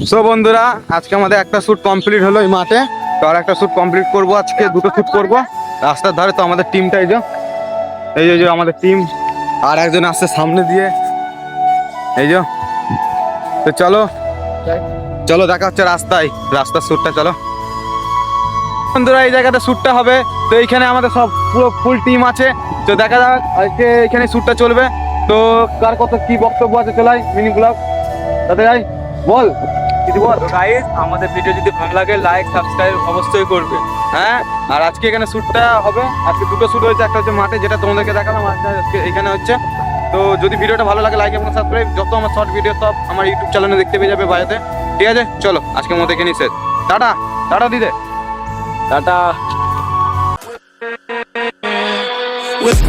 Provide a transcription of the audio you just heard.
So বন্ধুরা, আজকে আমাদের একটা শ্যুট কমপ্লিট হলো এই মাঠে। তো আর একটা শ্যুট কমপ্লিট করবো, আজকে দুটো শ্যুট করবো রাস্তার ধারে। তো আমাদের টিমটা এই যে আমাদের টিম, আর একজন আসছে সামনে দিয়ে, এই যে। তো চলো চলো দেখা হচ্ছে রাস্তার শ্যুটটা। চলো বন্ধুরা, এই জায়গাতে শ্যুটটা হবে। তো এইখানে আমাদের সব পুরো ফুল টিম আছে। তো দেখা যাক আজকে এখানে শ্যুটটা চলবে। তো কার কত কি বক্তব্য আছে চলাই মিনি ব্লগ তাতে যাই, বল কিছু বল। গাইস, আমাদের ভিডিও যদি ভালো লাগে লাইক সাবস্ক্রাইব অবশ্যই করবে। হ্যাঁ, আর আজকে এখানে শ্যুটটা হবে। আজকে দুটো শ্যুট হয়েছে, একটা হচ্ছে মাঠে যেটা তোমাদেরকে দেখালাম, আজকে এখানে হচ্ছে। তো যদি ভিডিওটা ভালো লাগে লাইক এবং সাবস্ক্রাইব, যত আমার শর্ট ভিডিও সব আমার ইউটিউব চ্যানেলে দেখতে পেয়ে যাবে বাইরেতে। ঠিক আছে, চলো আজকের মতো এখানেই শেষ। টাটা টাটা দিদে, টাটা। with